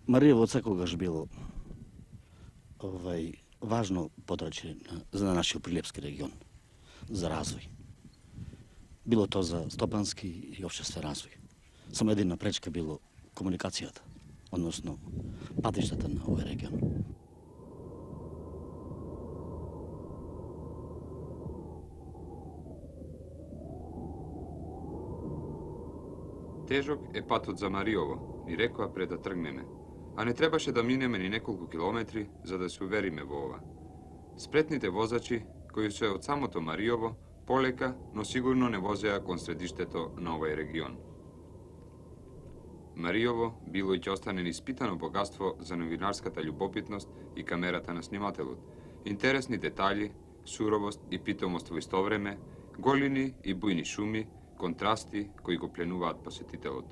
Мариево секогаш било важно подрачје за нашиот Прилепски регион, за развој. Било то за стопански и општествен развој. Само едина пречка било комуникацијата, односно патиштата на овој регион. Тежок е патот за Мариово, ни рекоа пред да тргнеме, а не требаше да минеме ни неколку километри за да се увериме во ова. Спретните возачи, кои се од самото Мариово, полека, но сигурно не возеа кон средиштето на овој регион. Мариово било и ќе остане неиспитано богатство за новинарската љубопитност и камерата на снимателот. Интересни детали, суровост и питомост во исто време, голини и бујни шуми, контрасти кои го пленуваат посетителот.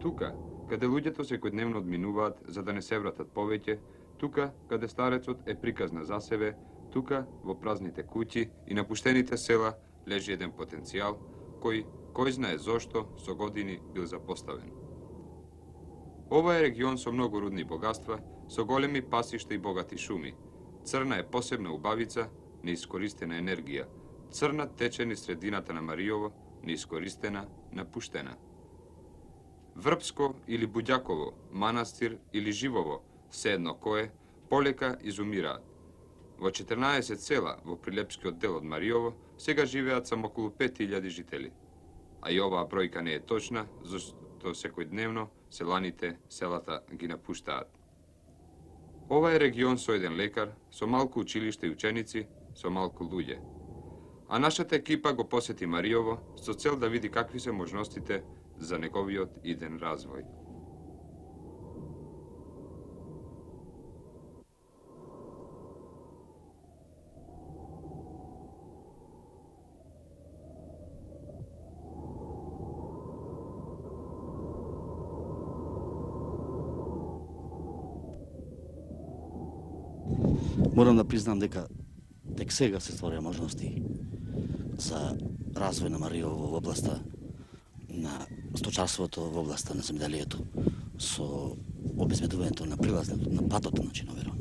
Тука, каде луѓето секојдневно одминуваат за да не се вратат повеќе, тука, каде старецот е приказна за себе, тука, во празните куќи и напуштените села, лежи еден потенцијал, кој знае зошто, со години бил запоставен. Ова е регион со многу рудни богатства, со големи пасишта и богати шуми. Црна е посебна убавица, неискористена енергија. Црна тече низ средината на Мариово, неискористена, напуштена. Врбско или Буѓаково, Манастир или Живово, се едно кое, полека изумираат. Во 14 села во Прилепскиот дел од Мариово сега живеат само околу 5000 жители. А и оваа бројка не е точна, зашто секојдневно селата ги напуштаат. Ова е регион со еден лекар, со малку училиште и ученици, со малку луѓе. А нашата екипа го посети Мариово со цел да види какви се можностите за неговиот иден развој. Морам да признам дека тек сега се створија можности за развој на Мариово во областа на сточарството, во областа на земјделието, со обезбедувањето на прилазот на патот на Новерон.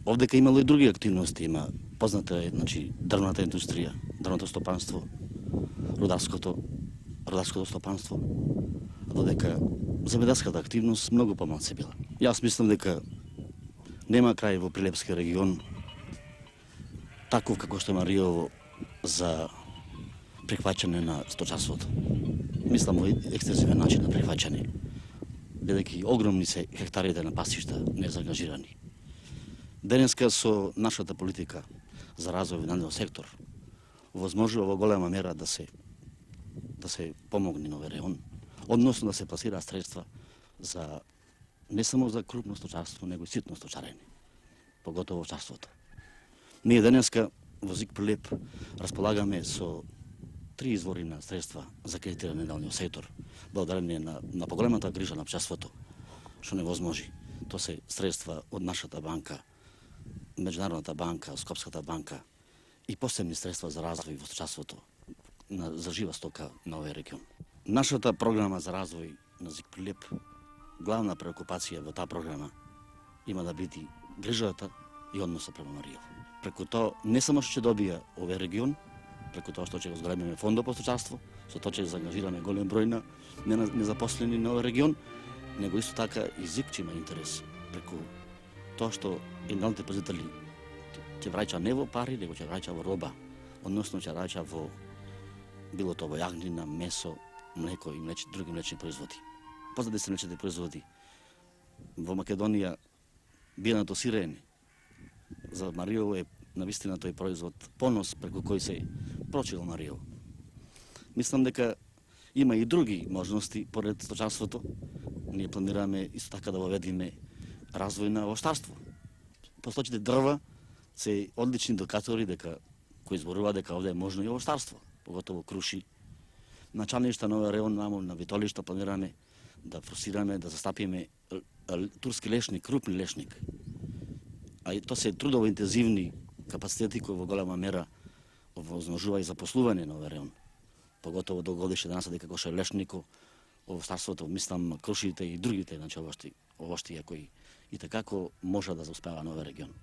Овдека имало и други активности, има позната е, дрвната индустрија, дрвното стопанство, рударското стопанство, додека земјоделската активност многу помалку била. Јас мислам дека нема крај во Прилепски регион таков како што Мариово за прихваќање на сточарството. Мислам во екстензивен начин на прихваќање, бидејќи огромни се хектарите на пасишта незаангажирани. Денеска со нашата политика за развој на нивниот сектор возможува во голема мера да се помогне на овој регион, односно да се пласираат средства за не само за крупно сточарство, него и ситно сточарење, поготово овчарството. Ние денеска во ЗИК Прилеп располагаме со 3 извори на средства за кредитирање на нивниот сектор, благодарение на поголемата грижа на пчарството, што не возможи. Тоа се средства од нашата банка, Меѓународната банка, Скопската банка и посебни средства за развој во сточарството за жива стока на овој регион. Нашата програма за развој на ЗИК Прилеп, главна преокупација во таа програма има да биде грижата и односот према Мариово. Преку тоа не само што ќе добија овој регион, преку тоа што ќе го зголемиме фондот по сточарство, со тоа ќе заангажираме голем број на незапослени на овој регион, него исто така и ЗИК ќе има интерес преку тоа што генералните позители ќе враќа не во пари, него ќе враќа во роба, односно ќе враќа во било тоа во јагнина, месо, млеко и други млечни производи. Позади се млечните производи во Македонија биенато сирени. За Мариово е навистина тој производ понос преку кој се прочил Мариово. Мислам дека има и други можности поред сточарството. Ние планираме исто така да воведиме развој на овоштарство. Постојачите дрва се одлични докатори дека кои зборува дека овде е можно и овоштарство, поготово круши. Началништа на овој район на Витолишта планираме да форсираме, да застапиме турски лешник, крупни лешник. А и то се трудово интензивни капацитети кои во голема мера овозможува и запослување на овој район. Поготово долгогодишни денеса дека коше лешнико, овоштарството, мислам, крушите и другите, значи овоштија кои и такако може да зауспева на овој регион.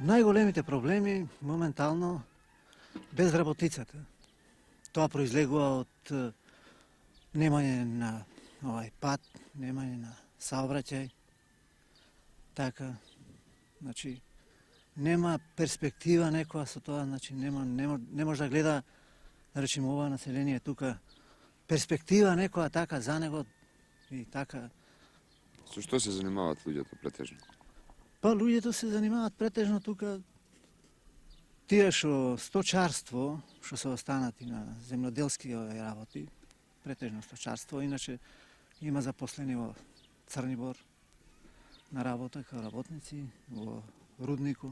Најголемите проблеми моментално безработицата. Тоа произлегува од немање на овај пат, немање на саобраќај. Така, значи нема перспектива некоја со тоа, значи не може да гледа, да речеме, ова население тука перспектива некоја така за него и така. Со што се занимаваат луѓето претежно? Па луѓето се занимаваат претежно тука тие што сточарство, што се останати на земјоделски работи, претежно сточарство, иначе има запослени во Црни Бор на работа како работници, во руднику.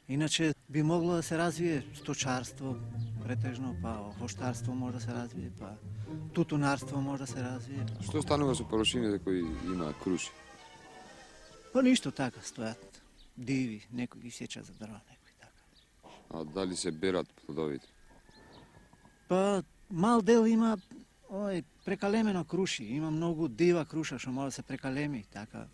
Иначе би могло да се развие сточарство претежно, па овоштарство може да се развие, па тутунарство може да се развие. Што станува со површините кои има круши? Па ништо така стојат диви, некои ги сечат за дрва, некои така. А дали се берат плодовите? Па мал дел има прекалемено круши, има многу дива круша што може да се прекалеми, така.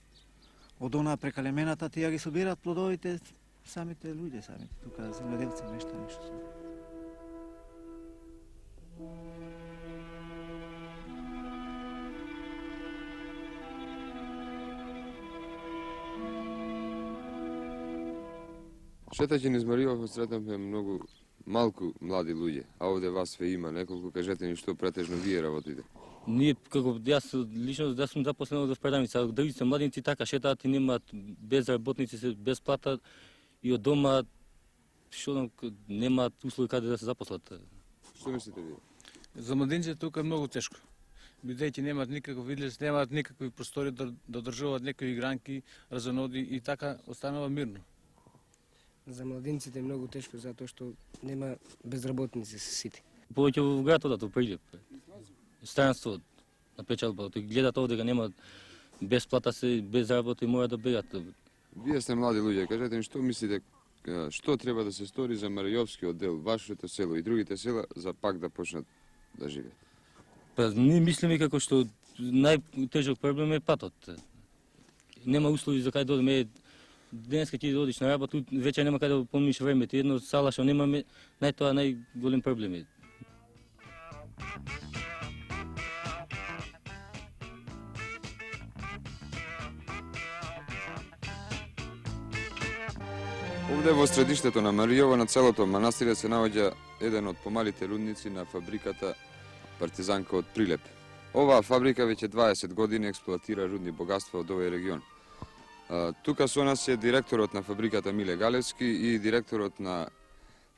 Од она прекалемената тие ги собираат плодовите самите луѓе, самите тука земјоделци, мештани што се. Шетајќи низ Мариово сретнавме многу малку млади луѓе, а овде вас ве има неколку, кажете ни што претежно вие работите. Ние, како јас лично да сум запослен од предавница, другите младинци така шетаат и немаат безработници, се без плата и од дома што немаат услови каде да се запослат. Што мислите вие? За младинците тука е многу тешко. Бидејќи немаат никаков видлес, немаат никакви простори да одржуваат некои игранки, разоноди и така останува мирно. За младинците е многу тешко затоа што нема безработници се сите. Повеќе во градот во Прилеп. Странство на печалба, тој гледат овде дека нема бесплата се без работа и мора да бегат. Вие сте млади луѓе, кажете ни што мислите, што треба да се стори за Мариовскиот дел, вашето село и другите села за пак да почнат да живеат? Па ние мислиме како што најтежок проблем е патот. Нема услови за кај да одиме. Денеска ќе одиш на работа, веќе нема каде да поминиш времето. Едно сала што немаме, тоа најголем проблем е. Овде во средиштето на Мариово, на целото манастире, се наоѓа еден од помалите рудници на фабриката Партизанка од Прилеп. Оваа фабрика веќе 20 години експлоатира рудни богатства од овој регион. Тука со нас е директорот на фабриката Миле Галевски и директорот на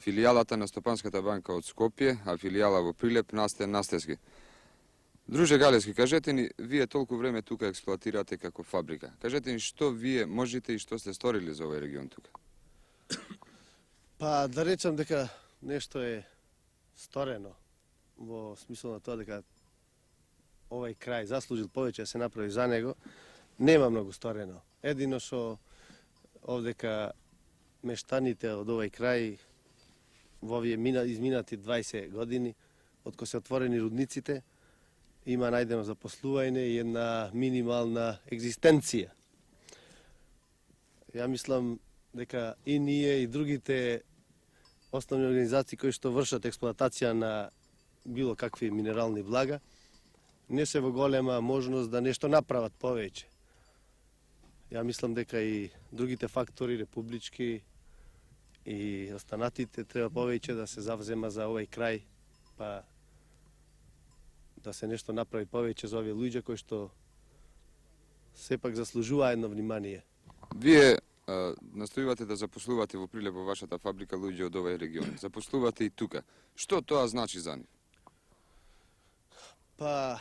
филијалата на Стопанската банка од Скопје, а филијала во Прилеп Настен Настески. Друже Галевски, кажете ни, вие толку време тука експлоатирате како фабрика. Кажете ни што вие можете и што сте сторили за овој регион тука? Па да речам дека нешто е сторено во смисла на тоа дека овај крај заслужил повеќе да се направи за него. Нема многу сторено. Едино што овдека мештаните од овај крај во овие изминати 20 години, од кога се отворени рудниците, има најдено запослување и една минимална екзистенција. Ја мислам дека и ние и другите основни организации кои што вршат експлоатација на било какви минерални блага, не се во голема можност да нешто направат повеќе. Ја мислам дека и другите фактори, републички и останатите, треба повеќе да се завзема за овој крај, па да се нешто направи повеќе за овие луѓе кои што сепак заслужува едно внимание. Вие настојувате да запослувате во Прилеп во вашата фабрика луѓе од овој регион. Запослувате и тука. Што тоа значи за нив? Па,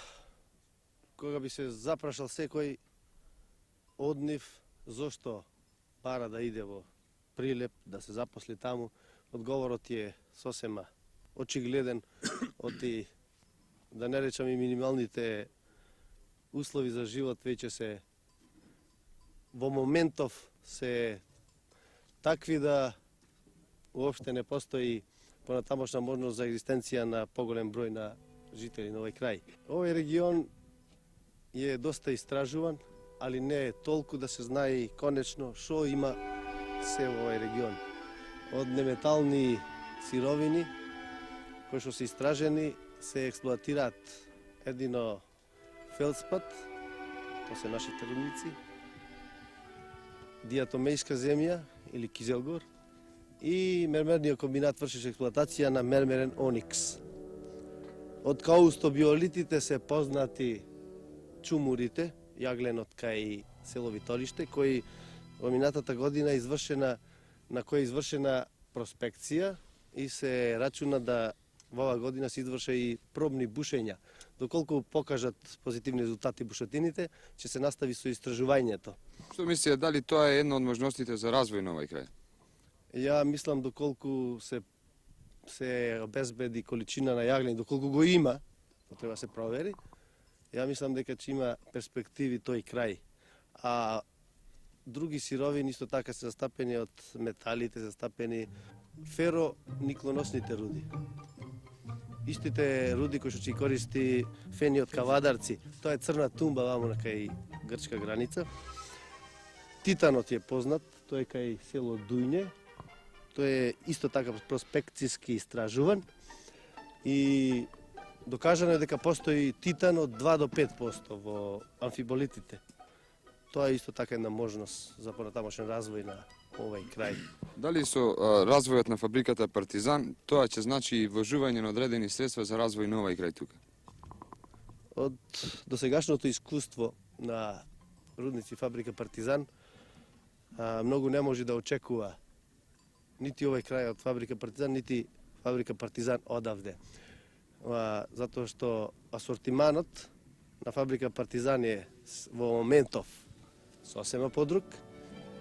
кога би се запрашал секој од нив зошто бара да иде во Прилеп, да се запосли таму, одговорот е сосема очигледен, оти, да не речам и минималните услови за живот веќе се во моментов се такви да уопште не постои понатамошна можност за екзистенција на поголем број на жители на овој крај. Овој регион е доста истражуван, али не е толку да се знае конечно што има се во овој регион. Од неметални сировини кои што се истражени се експлоатираат едино фелспат, тоа се нашите рудници, диатомејска земја или кизелгор и мермерниот комбинат вршеше експлоатација на мермерен оникс. Од каустобиолитите се познати чумурите, јагленот кај село Виториште, кои во минатата година на која извршена проспекција и се рачуна да во оваа година се изврше и пробни бушења. Доколку покажат позитивни резултати бушотините, ќе се настави со истражувањето. Што мислите, дали тоа е една од можностите за развој на овој крај? Ја мислам доколку се обезбеди количина на јаглен, доколку го има, тоа треба се провери, ја мислам дека ќе има перспективи тој крај. А други сировини исто така се застапени од металите, застапени ферониклоносните руди. Истите руди кои што ќе користи фениот кавадарци, тоа е црна тумба вамо на кај грчка граница. Титанот е познат, тој е кај село Дујне. Тој е исто така проспекцијски истражуван и докажано е дека постои титан од 2 до 5% во амфиболитите. Тоа е исто така една можност за понатамошен развој на овој крај. Дали со развојот на фабриката Партизан, тоа ќе значи и вложување на одредени средства за развој на овој крај тука? Од досегашното искуство на рудници фабрика Партизан, многу не може да очекува нити овој крај од фабрика Партизан, нити фабрика Партизан одавде. Затоа што асортиманот на фабрика Партизан е во моментов сосема подруг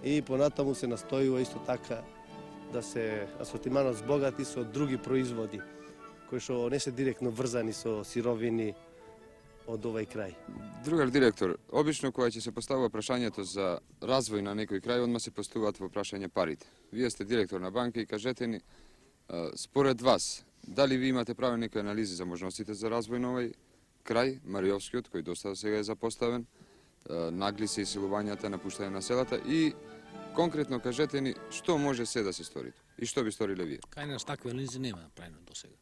и понатаму се настојува исто така да се асортиманот збогати со други производи кои што не се директно врзани со сировини од овој крај. Другар директор, обично кога ќе се поставува прашањето за развој на некој крај, одма се поставуваат во прашање парите. Вие сте директор на банка и кажете ни, според вас, дали ви имате прави некои анализи за можностите за развој на овој крај, Мариовскиот, кој доста сега е запоставен, нагли се исилувањата, напуштање на селата и конкретно кажете ни што може се да се стори и што би сториле вие? Кај нас такви анализи нема направено до сега.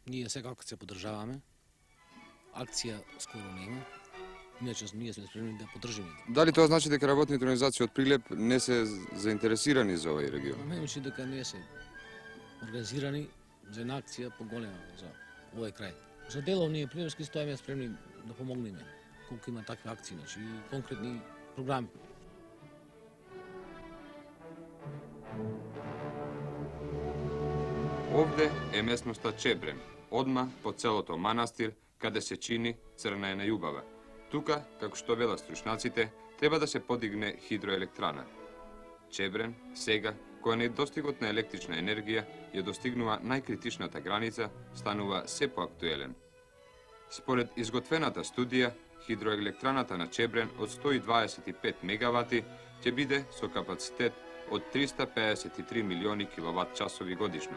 Ние секако се поддржаваме, акција скоро нема, иначе ние сме спремни да поддржиме. Дали тоа значи дека работните организации од Прилеп не се заинтересирани за овој регион? Мене мисли дека не се организирани за една акција поголема за овој крај. За делов ние прилепски стоиме спремни да помогнеме колку има такви акции, значи и конкретни програми. Овде е местноста Чебрен, одма по целото манастир, каде се чини црна е најубава. Тука, како што велат стручнаците, треба да се подигне хидроелектрана. Чебрен, сега, која недостигот на електрична енергија ја достигнува најкритичната граница, станува се поактуелен. Според изготвената студија, хидроелектраната на Чебрен од 125 мегавати ќе биде со капацитет од 353 милиони киловат часови годишно.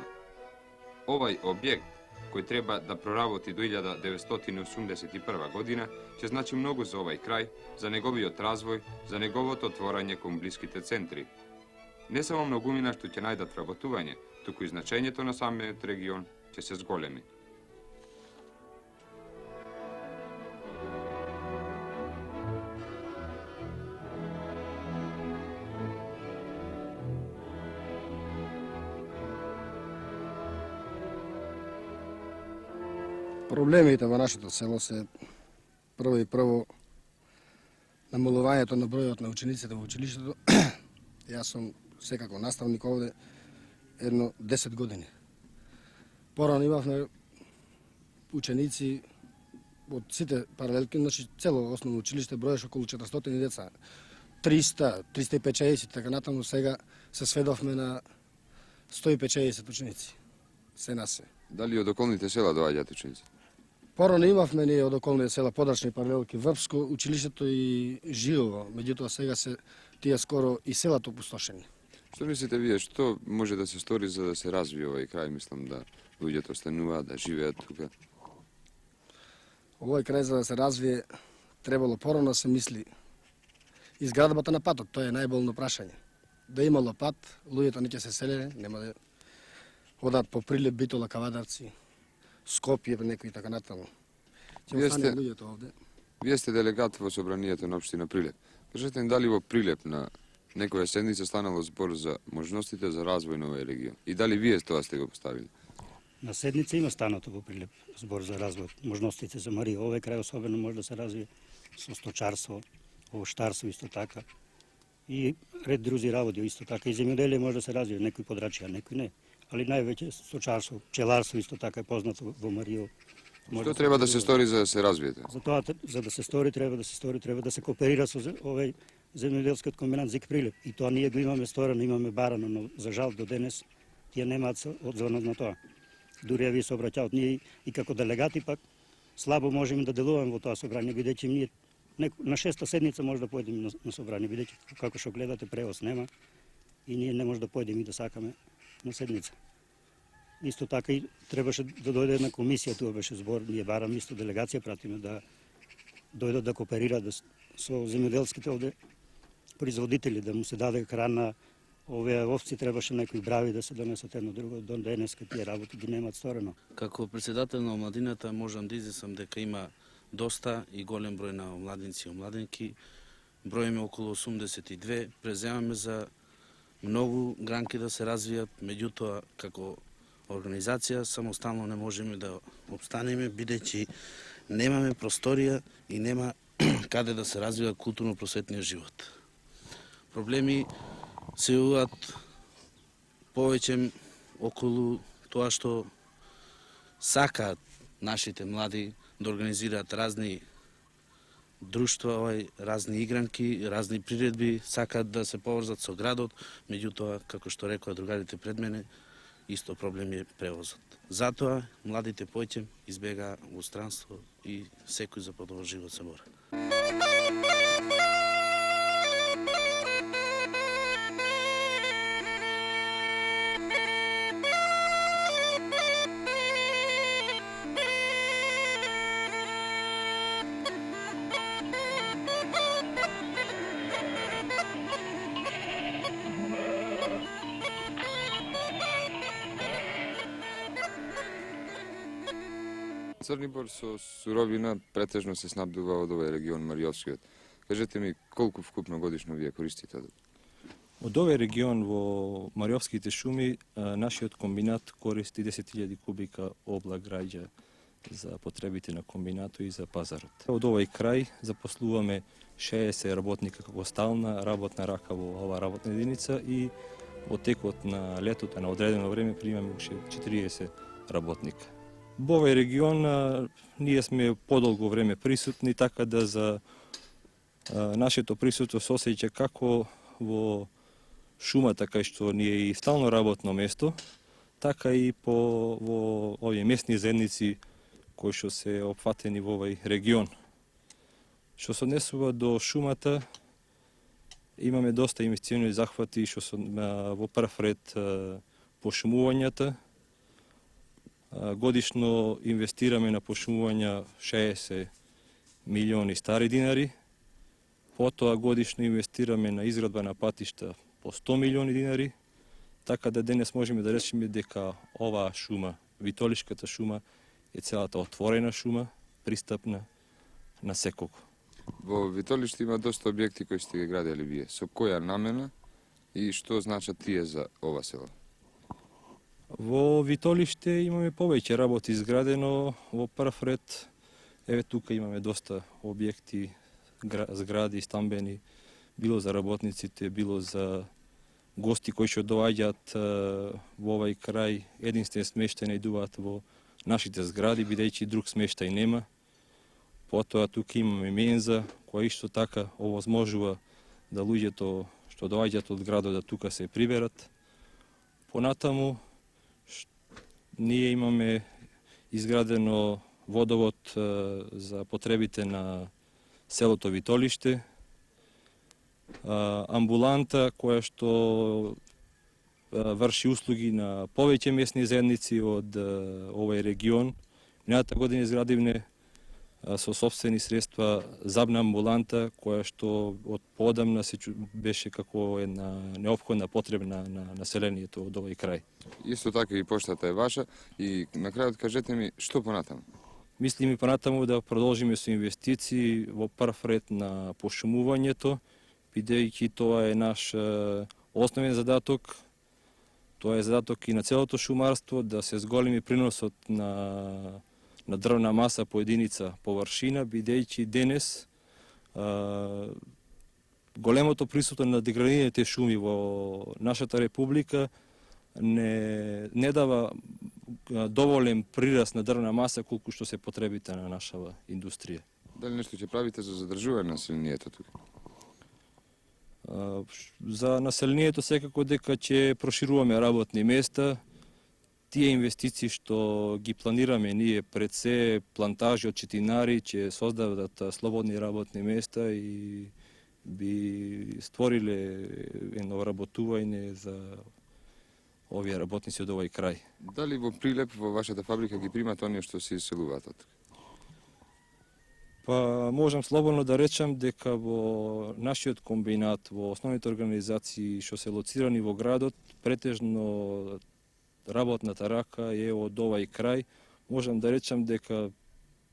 Овај објект, кој треба да проработи до 1981 година, ќе значи многу за овај крај, за неговиот развој, за неговото отворање кон блиските центри. Не само многумина што ќе најдат вработување, туку и значењето на самиот регион ќе се зголеми. Проблемите во нашето село се прво намалувањето на бројот на учениците во училиштето. Јас сум секако наставник овде едно 10 години. Порано имавме ученици од сите паралелки, значи цело основно училиште броеше околу 400 деца. 300, 350, така натаму сега се сведовме на 150 ученици. Се на се. Дали од околните села доаѓаат ученици? Порано имавме ние од околните села подрачни паралелки Врбско, училиштето и Жилово, меѓутоа сега се тие скоро и селата опустошени. Што мислите вие, што може да се стори за да се развие овој крај? Мислам да луѓето остануваат, да живеат тука. Овој крај за да се развие требало порано да се мисли изградбата на патот, тоа е најболно прашање. Да имало пат, луѓето не ќе се селеле, нема да одат по Прилеп, Битола, Кавадарци, Скопје, некои така натаму. Ќе Вие остане сте- луѓето овде. Вие сте делегат во собранието на општина Прилеп. Кажете дали во Прилеп на некоја седница станало збор за можностите за развој на овој регион? И дали вие тоа сте го поставили? На седница има станато во Прилеп збор за развој, можностите за Марија. Овој крај особено може да се развие со сточарство, овоштарство исто така. И ред други работи исто така. И земјоделие може да се развие, некои подрачја, некои не. Али највеќе сточарство, пчеларство исто така е познато во Маријо. Што треба да се стори за да се развиете? За тоа, за да се стори, треба да се кооперира со овој земјоделскиот комбинат Зик Прилеп. И тоа ние го имаме сторено, имаме барано, но за жал до денес тие немаат одзвонот на тоа. Дури ја ви се обраќаат ние и како делегати пак слабо можеме да делуваме во тоа собрание, бидејќи ние на 6-та седница може да појдеме на собрание, бидејќи како што гледате превоз нема и ние не може да појдеме и да сакаме на седница. Исто така и требаше да дојде една комисија, туа беше збор, ние бараме исто делегација пратиме да дојдат да кооперираат со земјоделските овде производители, да му се даде храна. Овие овци требаше некои брави да се донесат едно друго, до денеска тие работи ги немаат сторено. Како председател на омладината можам да изјаснам дека има доста и голем број на омладинци и омладинки. Бројме околу 82, преземаме за многу гранки да се развијат, меѓутоа како организација самостално не можеме да обстанеме, бидејќи немаме просторија и нема каде да се развива културно-просветниот живот. Проблеми се јавуваат повеќе околу тоа што сакаат нашите млади да организираат разни друштва, разни игранки, разни приредби, сакаат да се поврзат со градот, меѓутоа, како што рекоа другарите пред мене, исто проблем е превозот. Затоа младите поќе избегаа во странство и секој за подобар живот се бори. Црнибор со суровина претежно се снабдува од овој регион Мариовскиот. Кажете ми колку вкупно годишно вие користите? Од овој регион во Мариовските шуми нашиот комбинат користи 10.000 кубика обла граѓа за потребите на комбинатот и за пазарот. Од овој крај запослуваме 60 работника како стална работна рака во оваа работна единица и во текот на летото на одредено време примаме уште 40 работника. Во овој регион ние сме подолго време присутни, така да за нашето присуство се осеќа како во шумата кај што ни е и стално работно место, така и во овие местни заедници кои што се опфатени во овој регион. Што се однесува до шумата, имаме доста инвестициони захвати што се во прв ред пошумувањата. Годишно инвестираме на пошумувања 60 милиони стари динари. Потоа годишно инвестираме на изградба на патишта по 100 милиони динари, така да денес можеме да речеме дека оваа шума, Витолишката шума, е целата отворена шума, пристапна на секого. Во Витолиште има доста објекти кои сте ги градели вие. Со која намена и што значат тие за ова село? Во Витолиште имаме повеќе работи изградено. Во прв ред, еве тука имаме доста објекти, згради, стамбени, било за работниците, било за гости кои што доаѓаат во овај крај, единствен смештај најдуваат во нашите згради, бидејќи друг смештај нема. Потоа тука имаме менза, која исто така овозможува да луѓето што доаѓаат од градот да тука се приберат. Понатаму, ние имаме изградено водовод за потребите на селото Витолиште, амбуланта која што врши услуги на повеќе местни заедници од овој регион. Минатата година изградивме со сопствени средства забна амбуланта која што од поодамна беше како една неопходна потребна на населението од овој крај. Исто така и поштата е ваша и на крајот кажете ми што понатаму? Мислиме понатаму да продолжиме со инвестиции во прв ред на пошумувањето, бидејќи тоа е наш основен задаток. Тоа е задаток и на целото шумарство, да се зголеми приносот на дрвна маса по единица површина, бидејќи денес големото присуство на деградираните шуми во нашата република не дава доволен прираст на дрвна маса колку што се потребите на нашава индустрија. Дали нешто ќе правите за задржување на населението тука? За населението секако дека ќе прошируваме работни места. Тие инвестиции што ги планираме ние пред се плантажи од четинари ќе создадат слободни работни места и би створиле едно работување за овие работници од овој крај. Дали во Прилеп во вашата фабрика ги примат оние што се иселуваат од тука? Па можам слободно да речам дека во нашиот комбинат, во основните организации што се лоцирани во градот, претежно работната рака е од овај крај. Можам да речам дека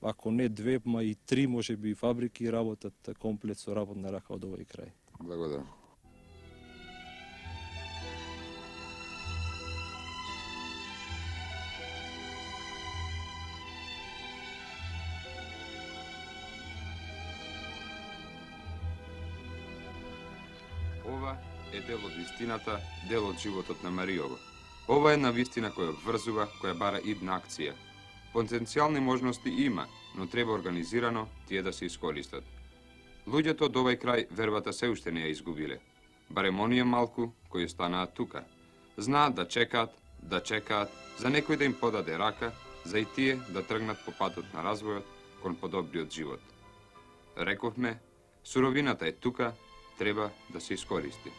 ако не две, ма и три можеби фабрики работат комплет со работна рака од овај крај. Благодарам. Ова е дел од вистината, дел од животот на Мариово. Ова е една вистина која врзува, која бара идна акција. Потенцијални можности има, но треба организирано тие да се искористат. Луѓето од овај крај вербата се уште не ја изгубиле. Барем оние малку кои останаат тука. Знаат да чекаат, за некој да им подаде рака, за и тие да тргнат по патот на развојот кон подобриот живот. Рековме, суровината е тука, треба да се искористи.